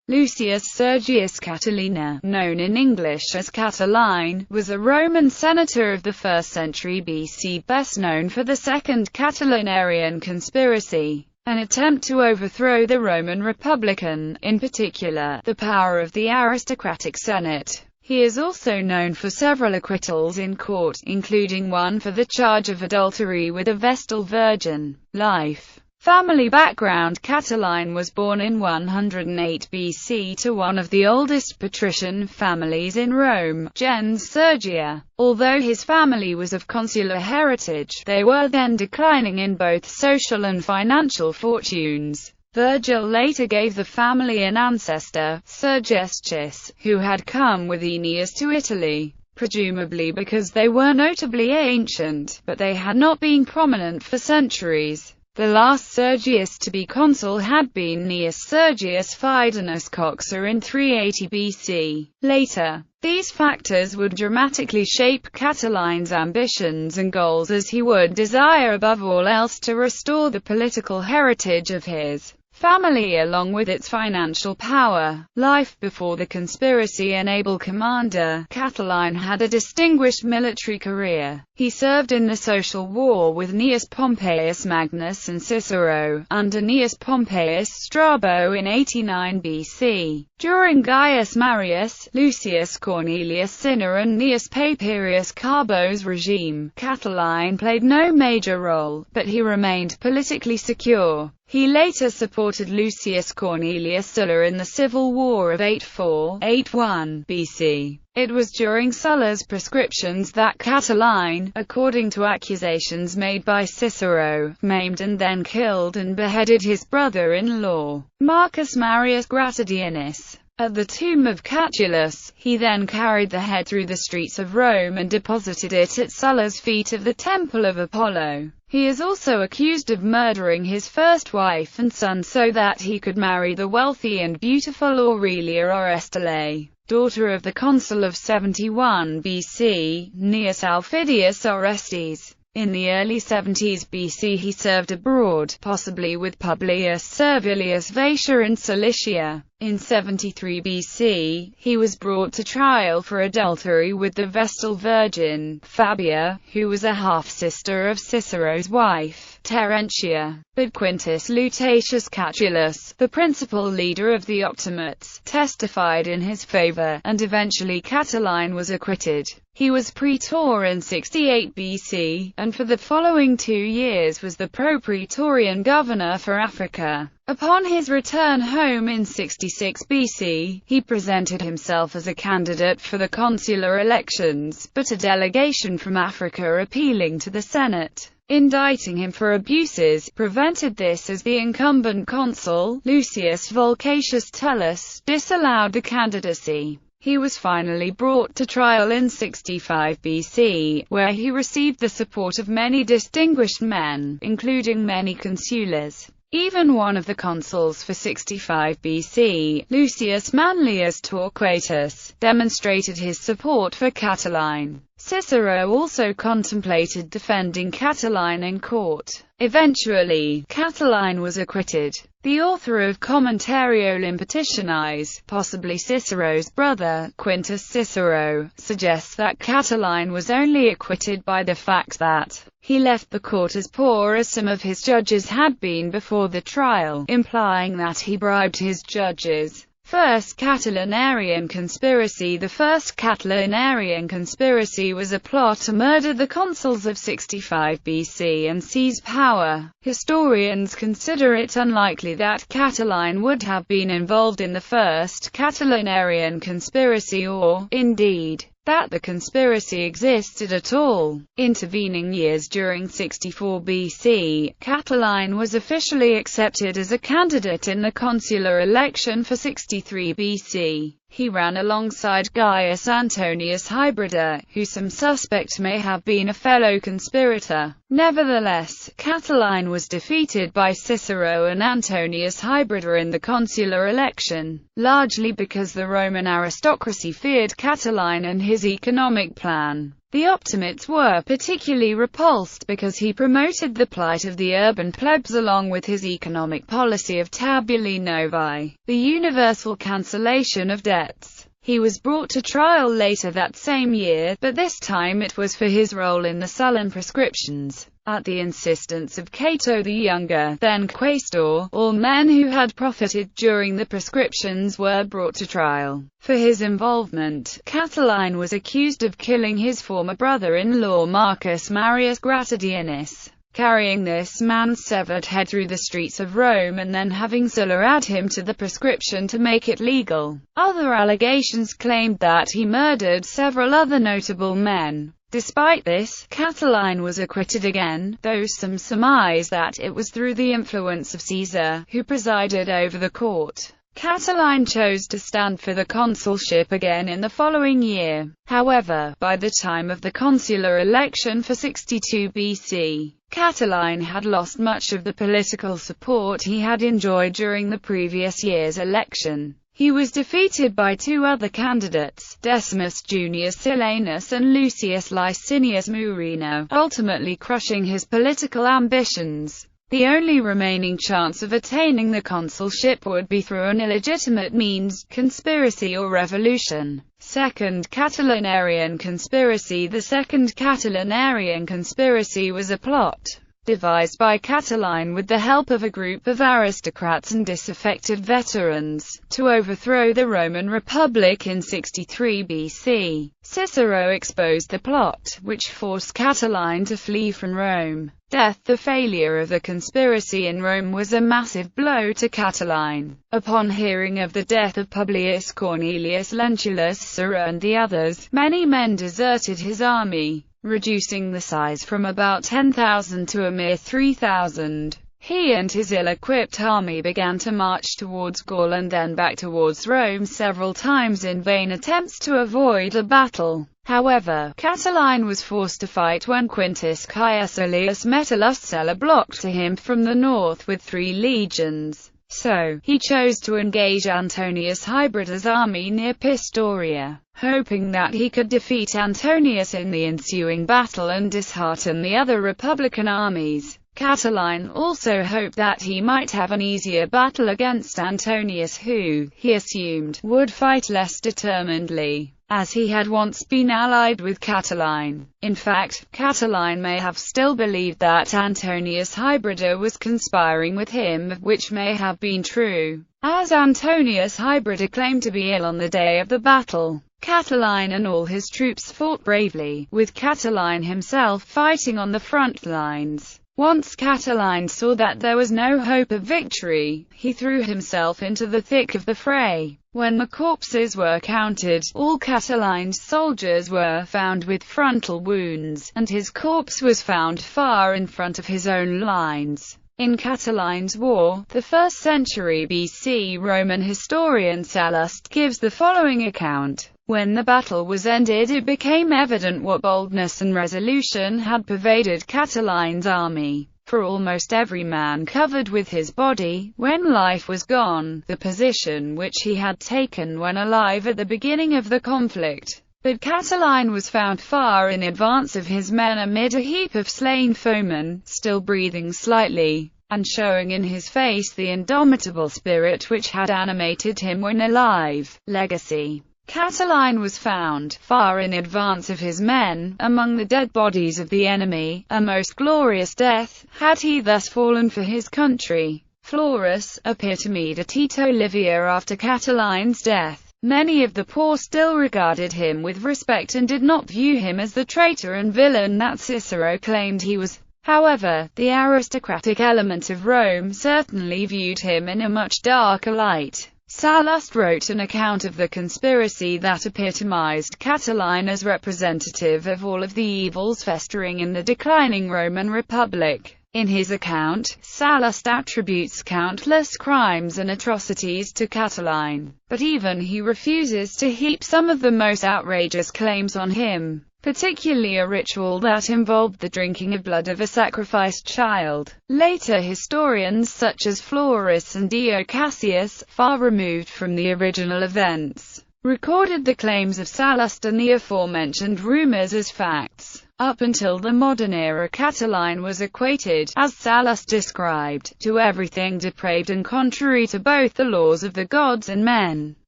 Lucius Sergius Catiline, known in English as Catiline, was a Roman senator of the 1st century BC, best known for the Second Catiline-Arian conspiracy, an attempt to overthrow the Roman Republic and, in particular, the power of the aristocratic Senate. He is also known for several acquittals in court, including one for the charge of adultery with a Vestal Virgin. Life. Family background: Catiline was born in 108 BC to one of the oldest patrician families in Rome, gens Sergia. Although his family was of consular heritage, they were then declining in both social and financial fortunes. Virgil later gave the family an ancestor, Sergestus, who had come with Aeneas to Italy, presumably because they were notably ancient, but they had not been prominent for centuries. The last Sergius to be consul had been Gnaeus Sergius Fidenus Coxa in 380 BC. Later, these factors would dramatically shape Catiline's ambitions and goals, as he would desire above all else to restore the political heritage of his family along with its financial power. Life before the conspiracy: an able commander, Catiline had a distinguished military career. He served in the social war with Gnaeus Pompeius Magnus and Cicero, under Gnaeus Pompeius Strabo in 89 BC. During Gaius Marius, Lucius Cornelius Cinna and Gnaeus Papirius Carbo's regime, Catiline played no major role, but he remained politically secure. He later supported Lucius Cornelius Sulla in the civil war of 84–81 BC. It was during Sulla's proscriptions that Catiline, according to accusations made by Cicero, maimed and then killed and beheaded his brother-in-law, Marcus Marius Gratidianus. At the tomb of Catulus, he then carried the head through the streets of Rome and deposited it at Sulla's feet of the Temple of Apollo. He is also accused of murdering his first wife and son so that he could marry the wealthy and beautiful Aurelia Orestale, daughter of the consul of 71 BC, Gnaeus Aufidius Orestes. In the early 70s BC he served abroad, possibly with Publius Servilius Vatia in Cilicia. In 73 BC, he was brought to trial for adultery with the Vestal Virgin, Fabia, who was a half-sister of Cicero's wife, Terentia. But Quintus Lutatius Catulus, the principal leader of the Optimates, testified in his favor, and eventually Catiline was acquitted. He was praetor in 68 BC, and for the following 2 years was the pro-praetorian governor for Africa. Upon his return home in 66 BC, he presented himself as a candidate for the consular elections, but a delegation from Africa appealing to the Senate, indicting him for abuses, prevented this, as the incumbent consul, Lucius Volcatius Tullus, disallowed the candidacy. He was finally brought to trial in 65 BC, where he received the support of many distinguished men, including many consulars. Even one of the consuls for 65 BC, Lucius Manlius Torquatus, demonstrated his support for Catiline. Cicero also contemplated defending Catiline in court. Eventually, Catiline was acquitted. The author of Commentario Limpetitionis, possibly Cicero's brother, Quintus Cicero, suggests that Catiline was only acquitted by the fact that he left the court as poor as some of his judges had been before the trial, implying that he bribed his judges. First Catiline-Arian conspiracy. The first Catiline-Arian conspiracy was a plot to murder the consuls of 65 BC and seize power. Historians consider it unlikely that Catiline would have been involved in the first Catiline-Arian conspiracy, or, indeed, that the conspiracy existed at all. Intervening years: during 64 BC, Catiline was officially accepted as a candidate in the consular election for 63 BC. He ran alongside Gaius Antonius Hybrida, who some suspect may have been a fellow conspirator. Nevertheless, Catiline was defeated by Cicero and Antonius Hybrida in the consular election, largely because the Roman aristocracy feared Catiline and his economic plan. The Optimates were particularly repulsed because he promoted the plight of the urban plebs along with his economic policy of tabulae novae, the universal cancellation of debts. He was brought to trial later that same year, but this time it was for his role in the Sullan proscriptions. At the insistence of Cato the Younger, then quaestor, all men who had profited during the proscriptions were brought to trial. For his involvement, Catiline was accused of killing his former brother-in-law Marcus Marius Gratidianus, carrying this man's severed head through the streets of Rome and then having Sulla add him to the proscription to make it legal. Other allegations claimed that he murdered several other notable men. Despite this, Catiline was acquitted again, though some surmise that it was through the influence of Caesar, who presided over the court. Catiline chose to stand for the consulship again in the following year. However, by the time of the consular election for 62 BC, Catiline had lost much of the political support he had enjoyed during the previous year's election. He was defeated by two other candidates, Decimus Junius Silanus and Lucius Licinius Murena, ultimately crushing his political ambitions. The only remaining chance of attaining the consulship would be through an illegitimate means, conspiracy or revolution. Second Catilinarian conspiracy. The Second Catilinarian conspiracy was a plot devised by Catiline with the help of a group of aristocrats and disaffected veterans, to overthrow the Roman Republic in 63 BC. Cicero exposed the plot, which forced Catiline to flee from Rome. Death. The failure of the conspiracy in Rome was a massive blow to Catiline. Upon hearing of the death of Publius Cornelius Lentulus Sura and the others, many men deserted his army, reducing the size from about 10,000 to a mere 3,000. He and his ill-equipped army began to march towards Gaul and then back towards Rome several times in vain attempts to avoid a battle. However, Catiline was forced to fight when Quintus Caius Aelius Metellus Sulla blocked him from the north with 3 legions. So, he chose to engage Antonius Hybrida's army near Pistoria, hoping that he could defeat Antonius in the ensuing battle and dishearten the other Republican armies. Catiline also hoped that he might have an easier battle against Antonius who, he assumed, would fight less determinedly, as he had once been allied with Catiline. In fact, Catiline may have still believed that Antonius Hybrida was conspiring with him, which may have been true, as Antonius Hybrida claimed to be ill on the day of the battle. Catiline and all his troops fought bravely, with Catiline himself fighting on the front lines. Once Catiline saw that there was no hope of victory, he threw himself into the thick of the fray. When the corpses were counted, all Catiline's soldiers were found with frontal wounds, and his corpse was found far in front of his own lines. In Catiline's War, the 1st century BC, Roman historian Sallust gives the following account. When the battle was ended, it became evident what boldness and resolution had pervaded Catiline's army. For almost every man covered with his body, when life was gone, the position which he had taken when alive at the beginning of the conflict. But Catiline was found far in advance of his men amid a heap of slain foemen, still breathing slightly, and showing in his face the indomitable spirit which had animated him when alive. Legacy. Catiline was found, far in advance of his men, among the dead bodies of the enemy, a most glorious death, had he thus fallen for his country. Florus, epitome de Tito Livia. After Catiline's death, many of the poor still regarded him with respect and did not view him as the traitor and villain that Cicero claimed he was. However, the aristocratic element of Rome certainly viewed him in a much darker light. Sallust wrote an account of the conspiracy that epitomized Catiline as representative of all of the evils festering in the declining Roman Republic. In his account, Sallust attributes countless crimes and atrocities to Catiline, but even he refuses to heap some of the most outrageous claims on him, particularly a ritual that involved the drinking of blood of a sacrificed child. Later historians such as Florus and Dio Cassius, far removed from the original events, recorded the claims of Sallust and the aforementioned rumors as facts. Up until the modern era, Catiline was equated, as Sallust described, to everything depraved and contrary to both the laws of the gods and men.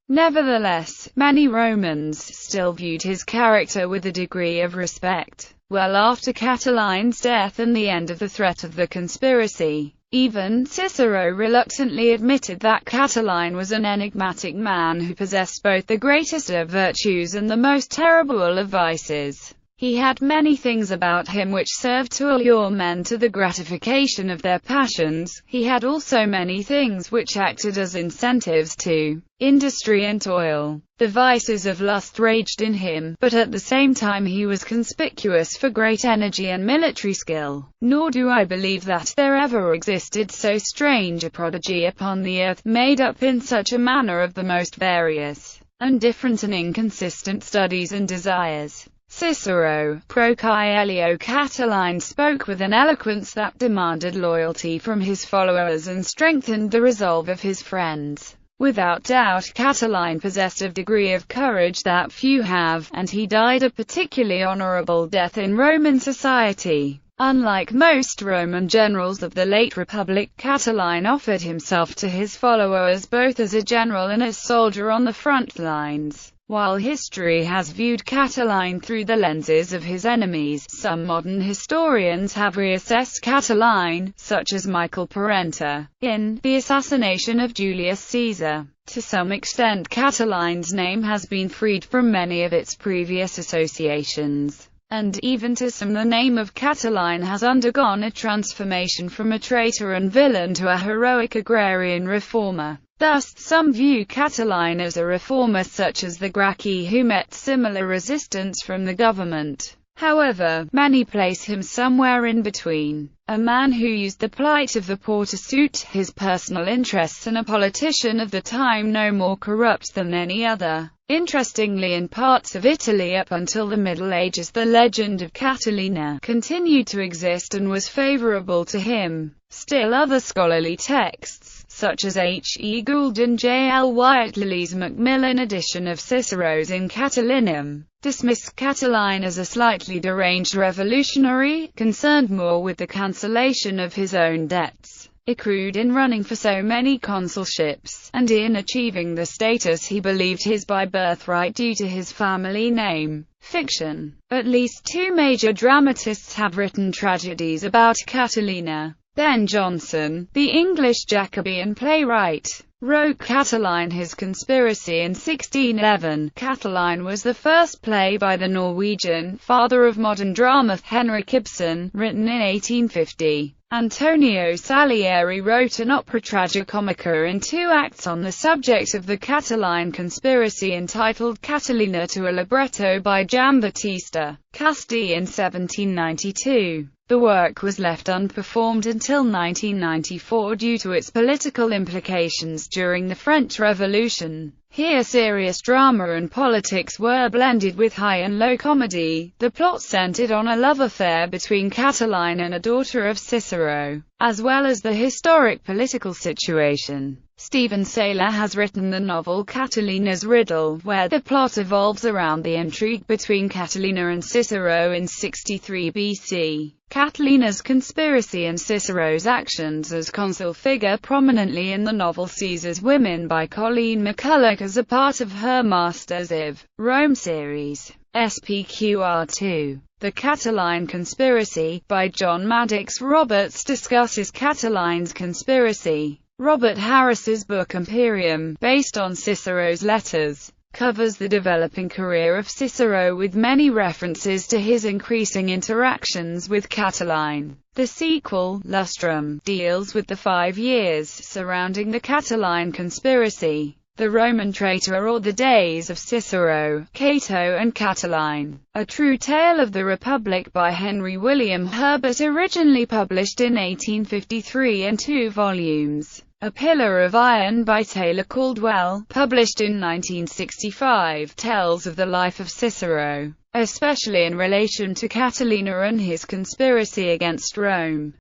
Nevertheless, many Romans still viewed his character with a degree of respect. Well after Catiline's death and the end of the threat of the conspiracy, even Cicero reluctantly admitted that Catiline was an enigmatic man who possessed both the greatest of virtues and the most terrible of vices. He had many things about him which served to allure men to the gratification of their passions. He had also many things which acted as incentives to industry and toil. The vices of lust raged in him, but at the same time he was conspicuous for great energy and military skill. Nor do I believe that there ever existed so strange a prodigy upon the earth, made up in such a manner of the most various and different and inconsistent studies and desires. Cicero, pro Caelio Catiline spoke with an eloquence that demanded loyalty from his followers and strengthened the resolve of his friends. Without doubt Catiline possessed a degree of courage that few have, and he died a particularly honorable death in Roman society. Unlike most Roman generals of the late Republic, Catiline offered himself to his followers both as a general and as soldier on the front lines. While history has viewed Catiline through the lenses of his enemies, some modern historians have reassessed Catiline, such as Michael Parenta, in The Assassination of Julius Caesar. To some extent Catiline's name has been freed from many of its previous associations, and even to some the name of Catiline has undergone a transformation from a traitor and villain to a heroic agrarian reformer. Thus, some view Catiline as a reformer such as the Gracchi who met similar resistance from the government. However, many place him somewhere in between, a man who used the plight of the poor to suit his personal interests and a politician of the time no more corrupt than any other. Interestingly, in parts of Italy up until the Middle Ages the legend of Catiline continued to exist and was favorable to him. Still other scholarly texts, such as H. E. Gould and J. L. Whiteley's Macmillan edition of Cicero's In Catilinum, dismiss Catiline as a slightly deranged revolutionary, concerned more with the cancellation of his own debts accrued in running for so many consulships, and in achieving the status he believed his by birthright due to his family name. Fiction. At least two major dramatists have written tragedies about Catiline. Ben Jonson, the English Jacobean playwright, wrote Catiline His Conspiracy in 1611. Catiline was the first play by the Norwegian father of modern drama Henrik Ibsen, written in 1850. Antonio Salieri wrote an opera tragicomica in 2 acts on the subject of the Catiline conspiracy entitled Catiline to a libretto by Giambattista Casti in 1792. The work was left unperformed until 1994 due to its political implications during the French Revolution. Here serious drama and politics were blended with high and low comedy. The plot centered on a love affair between Catiline and a daughter of Cicero, as well as the historic political situation. Stephen Saylor has written the novel Catiline's Riddle, where the plot evolves around the intrigue between Catiline and Cicero in 63 BC. Catiline's conspiracy and Cicero's actions as consul figure prominently in the novel Caesar's Women by Colleen McCulloch as a part of her Masters of Rome series. SPQR2. The Catiline Conspiracy, by John Maddox Roberts discusses Catiline's conspiracy. Robert Harris's book Imperium, based on Cicero's letters, covers the developing career of Cicero with many references to his increasing interactions with Catiline. The sequel, Lustrum, deals with the 5 years surrounding the Catiline conspiracy, the Roman traitor or the days of Cicero, Cato and Catiline. A True Tale of the Republic by Henry William Herbert, originally published in 1853 in 2 volumes. A Pillar of Iron by Taylor Caldwell, published in 1965, tells of the life of Cicero, especially in relation to Catiline and his conspiracy against Rome.